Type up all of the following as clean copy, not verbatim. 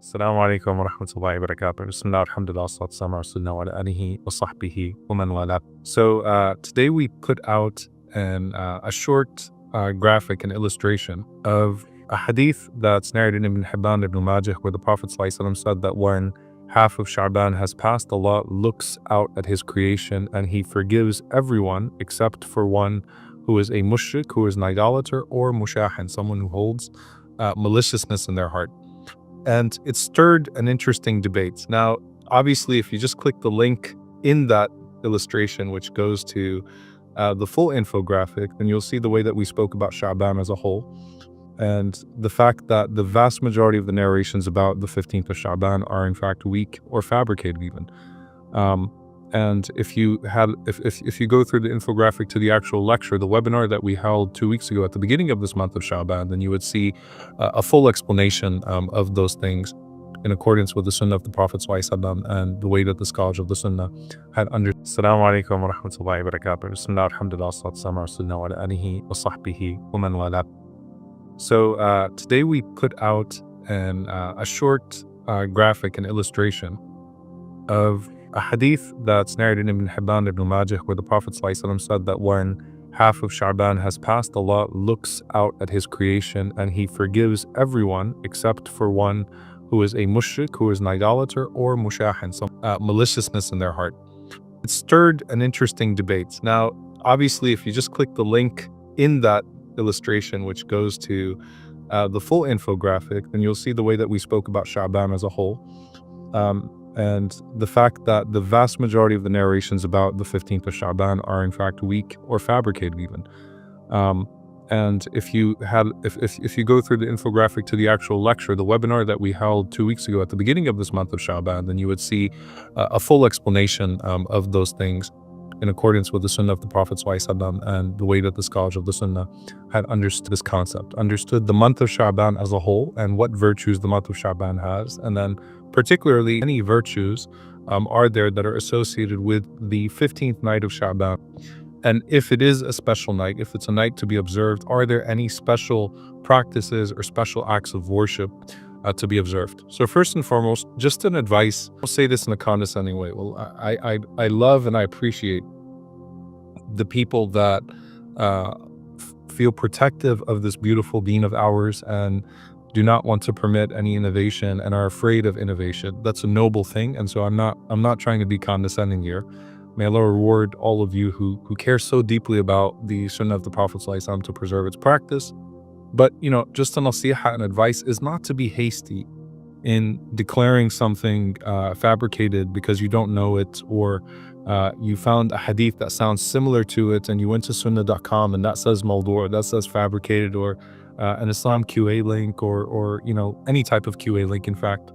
السلام عليكم ورحمة الله وبركاته. Bismillah, alhamdulillah, salatu wassalamu ala rasulillah wa ala alihi wa sahbihi wa man wala. So today we put out a short graphic and illustration of a hadith that's narrated in Ibn Hibban Ibn Majah, where the Prophet ﷺ said that when half of Sha'ban has passed, Allah looks out at his creation and he forgives everyone except for one who is a mushrik, who is an idolater, or mushahin, someone who holds maliciousness in their heart. And it stirred an interesting debate. Now, obviously, if you just click the link in that illustration, which goes to the full infographic, then you'll see the way that we spoke about Sha'ban as a whole, and the fact that the vast majority of the narrations about the 15th of Sha'ban are in fact weak or fabricated even. And if you go through the infographic to the actual lecture, the webinar that we held 2 weeks ago at the beginning of this month of Sha'ban, then you would see a full explanation of those things in accordance with the Sunnah of the Prophet ﷺ and the way that the scholars of the Sunnah had understood. Assalamu alaikum wa rahmatullahi wa barakatuh. Bismillah, alhamdulillah, salatu wassalamu ala rasulillah wa ala alihi wa sahbihi wa man wala. So today we put out a short graphic and illustration of a hadith that's narrated in Ibn Hibban Ibn Majah, where the Prophet ﷺ said that when half of Sha'ban has passed, Allah looks out at his creation and he forgives everyone except for one who is a mushrik, who is an idolater, or mushahin, some maliciousness in their heart. It stirred an interesting debate. Now, obviously, if you just click the link in that illustration, which goes to the full infographic, then you'll see the way that we spoke about Sha'ban as a whole. And the fact that the vast majority of the narrations about the 15th of Sha'ban are in fact weak or fabricated even. And if you go through the infographic to the actual lecture, the webinar that we held 2 weeks ago at the beginning of this month of Sha'ban, then you would see a full explanation of those things in accordance with the Sunnah of the Prophet ﷺ and the way that the scholars of the Sunnah had understood this concept, understood the month of Sha'ban as a whole and what virtues the month of Sha'ban has, and then particularly any virtues are there that are associated with the 15th night of Sha'ban. And if it is a special night, if it's a night to be observed, are there any special practices or special acts of worship to be observed? So first and foremost, just an advice, I'll say this in a condescending way. Well, I love and I appreciate the people that feel protective of this beautiful deen of ours and do not want to permit any innovation and are afraid of innovation. That's a noble thing, and so I'm not trying to be condescending here. May Allah reward all of you who care so deeply about the Sunnah of the Prophet ﷺ to preserve its practice. But just a nasiha and advice is not to be hasty in declaring something fabricated because you don't know it, or you found a hadith that sounds similar to it and you went to sunnah.com and that says mawdu', or that says fabricated, or an Islam QA link, or any type of QA link, in fact,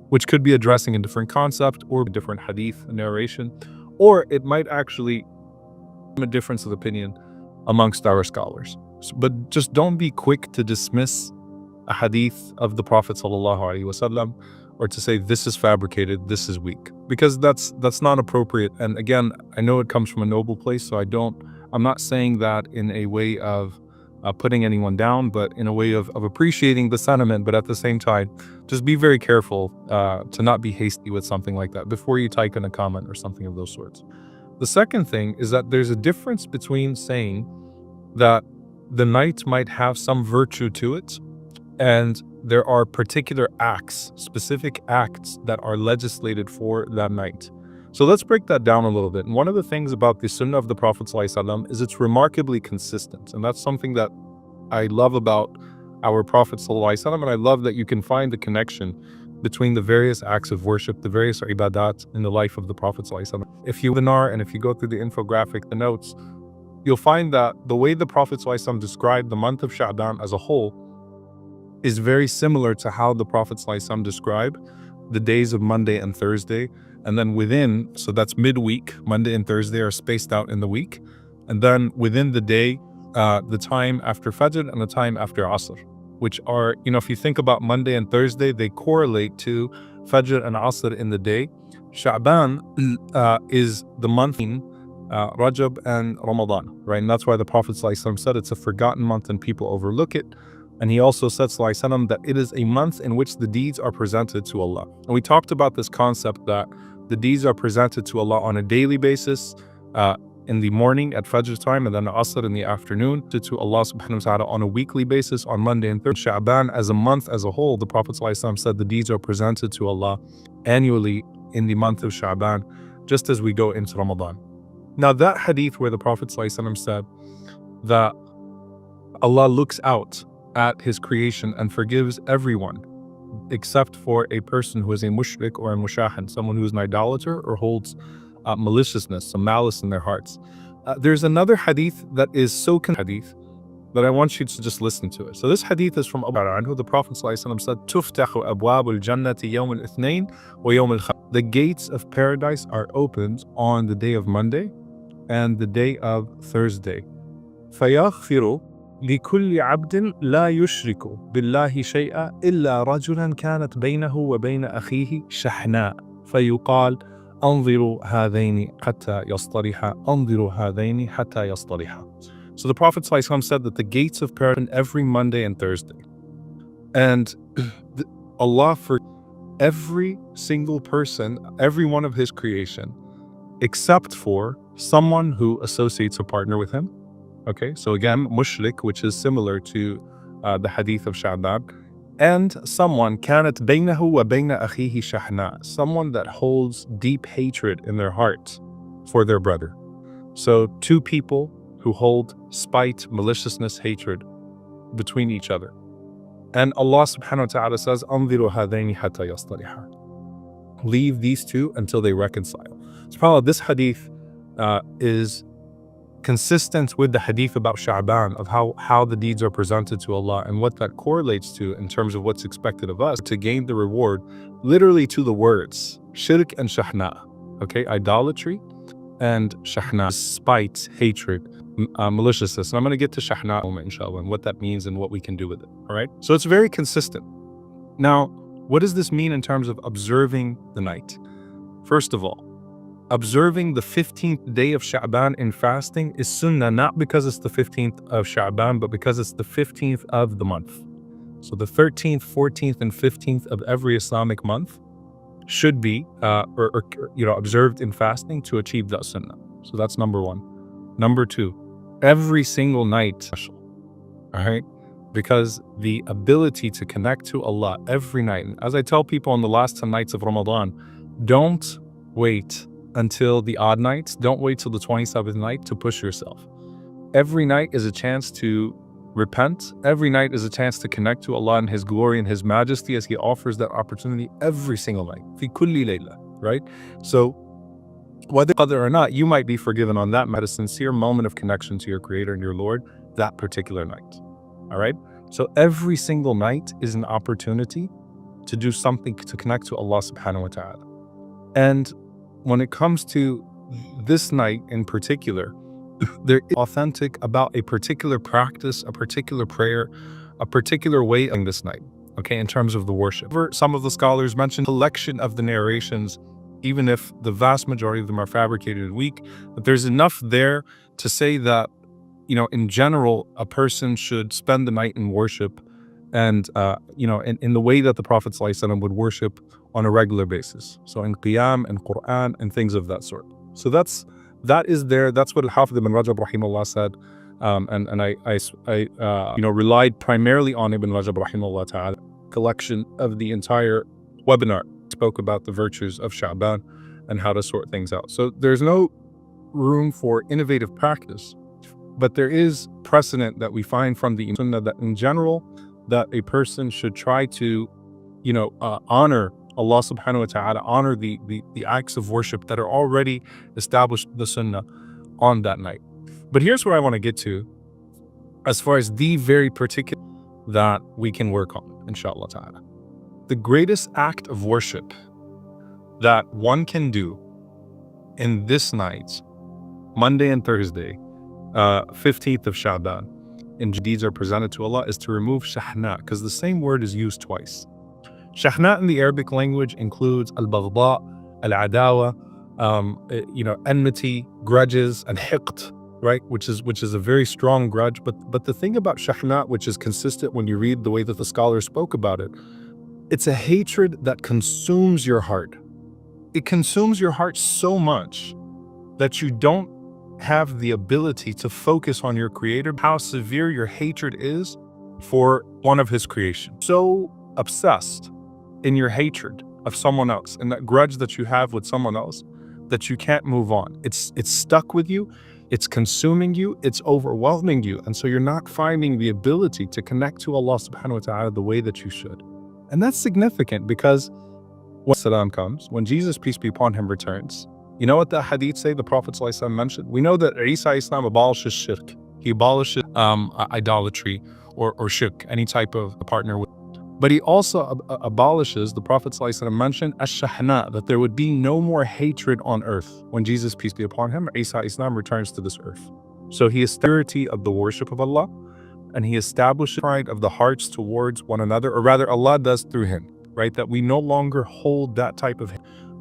which could be addressing a different concept or a different hadith narration, or it might actually be a difference of opinion amongst our scholars. But just don't be quick to dismiss a hadith of the Prophet ﷺ or to say this is fabricated, this is weak, because that's not appropriate. And again, I know it comes from a noble place, so I'm not saying that in a way of putting anyone down, but in a way of appreciating the sentiment. But at the same time, just be very careful to not be hasty with something like that before you type in a comment or something of those sorts. The second thing is that there's a difference between saying that the night might have some virtue to it, and there are particular acts, specific acts that are legislated for that night. So let's break that down a little bit. And one of the things about the Sunnah of the Prophet ﷺ is it's remarkably consistent. And that's something that I love about our Prophet ﷺ, and I love that you can find the connection between the various acts of worship, the various ibadat in the life of the Prophet ﷺ. If you go through the infographic, the notes, you'll find that the way the Prophet ﷺ described the month of Sha'ban as a whole is very similar to how the Prophet ﷺ described the days of Monday and Thursday. And then within, so that's midweek, Monday and Thursday are spaced out in the week. And then within the day, the time after Fajr and the time after Asr, which are, if you think about Monday and Thursday, they correlate to Fajr and Asr in the day. Sha'ban is the month in Rajab and Ramadan, right? And that's why the Prophet ﷺ said it's a forgotten month and people overlook it. And he also said, sallallahu alaihi wasallam, that it is a month in which the deeds are presented to Allah. And we talked about this concept that the deeds are presented to Allah on a daily basis, in the morning at Fajr time, and then Asr in the afternoon, to Allah subhanahu wa ta'ala on a weekly basis on Monday and Thursday. Sha'ban as a month as a whole, the Prophet sallallahu alaihi wasallam said the deeds are presented to Allah annually in the month of Sha'ban, just as we go into Ramadan. Now that hadith where the Prophet sallallahu alaihi wasallam said that Allah looks out at his creation and forgives everyone except for a person who is a mushrik or a mushahid, someone who is an idolater or holds maliciousness, some malice in their hearts. There's another hadith that is so hadith that I want you to just listen to it. So this hadith is from Abu Hurairah, the Prophet ﷺ said, "Tuftahu abwabul jannati yawm al-ithnain wa yawm al-khamis." The gates of paradise are opened on the day of Monday and the day of Thursday. فَيَغْفِرُ لكل عبد لا يشرك بالله شيئا إلا رجلا كانت بينه وبين أخيه شحناء فيقال أنظروا هذين حتى يصطلحا أنظروا هذين حتى يصطلحا. So the Prophet ﷺ said that the gates of paradise every Monday and Thursday, and Allah for every single person, every one of his creation, except for someone who associates a partner with him. Okay, so again, mushrik, which is similar to the hadith of Sha'ban, and someone كانت بينه وبين أخيه شحناء, someone that holds deep hatred in their heart for their brother. So two people who hold spite, maliciousness, hatred between each other. And Allah subhanahu wa ta'ala says, أنظروا هذين حتى يصطلحا. Leave these two until they reconcile. SubhanAllah, this hadith is consistent with the hadith about Sha'ban, of how the deeds are presented to Allah and what that correlates to in terms of what's expected of us to gain the reward, literally to the words shirk and shahna. Okay, idolatry and shahna, spite, hatred, maliciousness. And I'm going to get to shahna inshallah and what that means and what we can do with it. All right, so it's very consistent. Now, what does this mean in terms of observing the night? First of all, observing the 15th day of Sha'ban in fasting is sunnah, not because it's the 15th of Sha'ban, but because it's the 15th of the month. So the 13th, 14th, and 15th of every Islamic month should be observed in fasting to achieve that sunnah. So that's number one. Number two, every single night, all right? Because the ability to connect to Allah every night, and as I tell people on the last 10 nights of Ramadan, don't wait until the odd nights. Don't wait till the 27th night to push yourself. Every night is a chance to repent. Every night is a chance to connect to Allah and His glory and His majesty, as He offers that opportunity every single night. Fi kulli layla, right? So whether or not, you might be forgiven on that a sincere moment of connection to your Creator and your Lord that particular night. All right? So every single night is an opportunity to do something to connect to Allah subhanahu wa ta'ala. And when it comes to this night in particular, there is authentic about a particular practice, a particular prayer, a particular way of this night, okay, in terms of the worship. Some of the scholars mentioned a collection of the narrations, even if the vast majority of them are fabricated and weak, but there's enough there to say that, in general, a person should spend the night in worship and, in the way that the Prophet ﷺ would worship on a regular basis. So in Qiyam and Quran and things of that sort. So that is there. That's what Al-Hafidh ibn Rajab rahimahullah said. And I relied primarily on Ibn Rajab rahimahullah ta'ala. Collection of the entire webinar spoke about the virtues of Sha'ban and how to sort things out. So there's no room for innovative practice, but there is precedent that we find from the Sunnah that in general, that a person should try to, honor Allah subhanahu wa ta'ala, honor the acts of worship that are already established in the Sunnah on that night. But here's where I want to get to, as far as the very particular that we can work on, inshallah ta'ala. The greatest act of worship that one can do in this night, Monday and Thursday, 15th of Sha'ban, and deeds are presented to Allah, is to remove shahna, because the same word is used twice. Shahna in the Arabic language includes al-baghda, al-adawa, enmity, grudges, and hiqt. right? Which is a very strong grudge. But the thing about shahna, which is consistent when you read the way that the scholars spoke about it, it's a hatred that consumes your heart. It consumes your heart so much that you don't have the ability to focus on your creator, how severe your hatred is for one of his creation. So obsessed in your hatred of someone else and that grudge that you have with someone else that you can't move on. It's stuck with you, it's consuming you, it's overwhelming you. And so you're not finding the ability to connect to Allah subhanahu wa ta'ala the way that you should. And that's significant because when Salam comes, when Jesus, peace be upon him, returns, you know what the hadith say, the Prophet ﷺ mentioned? We know that Isa Islam abolishes shirk. He abolishes idolatry or shirk, any type of partner with. But he also abolishes, the Prophet ﷺ mentioned, ash-shahna, that there would be no more hatred on earth. When Jesus, peace be upon him, Isa Islam returns to this earth. So he is purity of the worship of Allah, and he establishes pride of the hearts towards one another, or rather Allah does through him, right? That we no longer hold that type of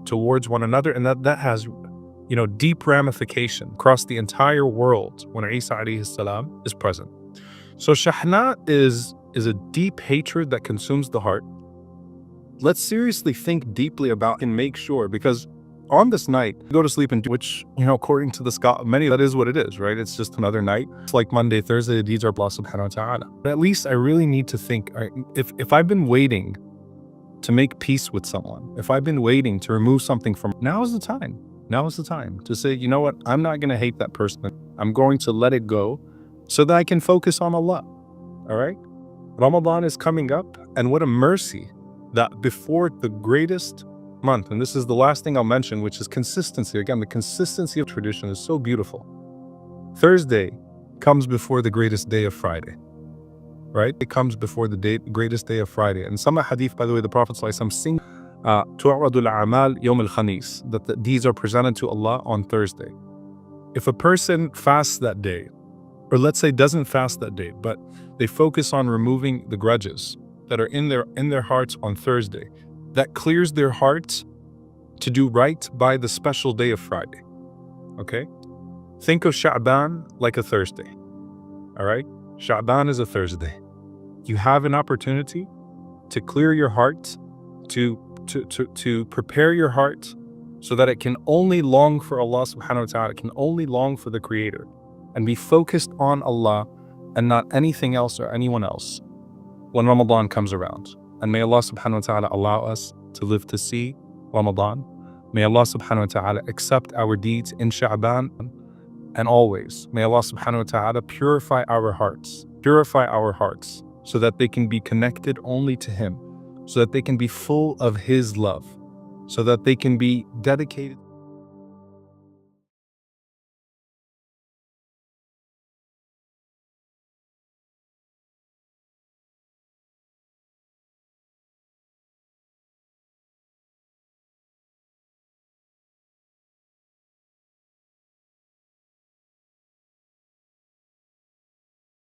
towards one another, and that has, deep ramification across the entire world when Isa alayhi salam is present. So shahna is a deep hatred that consumes the heart. Let's seriously think deeply about and make sure, because on this night, you go to sleep and do, which, according to the scholar, many, that is what it is, right? It's just another night. It's like Monday, Thursday, the deeds are Allah subhanahu wa ta'ala. But at least I really need to think, all right, if I've been waiting to make peace with someone, if I've been waiting to remove something from, now is the time. Now is the time to say, you know what? I'm not going to hate that person. I'm going to let it go so that I can focus on Allah. All right? Ramadan is coming up, and what a mercy that before the greatest month, and this is the last thing I'll mention, which is consistency. Again, the consistency of tradition is so beautiful. Thursday comes before the greatest day of Friday. Right? It comes before the greatest day of Friday. And some hadith, by the way, the Prophet ﷺ sing, tu'radul a'mal yawm al-khamis, that the deeds are presented to Allah on Thursday. If a person fasts that day, or let's say doesn't fast that day, but they focus on removing the grudges that are in their hearts on Thursday, that clears their hearts to do right by the special day of Friday. Okay? Think of Sha'ban like a Thursday. All right? Sha'ban is a Thursday. You have an opportunity to clear your heart, to prepare your heart so that it can only long for Allah subhanahu wa ta'ala, it can only long for the Creator, and be focused on Allah and not anything else or anyone else when Ramadan comes around. And may Allah subhanahu wa ta'ala allow us to live to see Ramadan. May Allah subhanahu wa ta'ala accept our deeds in Sha'ban. And always, may Allah subhanahu wa ta'ala purify our hearts so that they can be connected only to Him, so that they can be full of His love, so that they can be dedicated.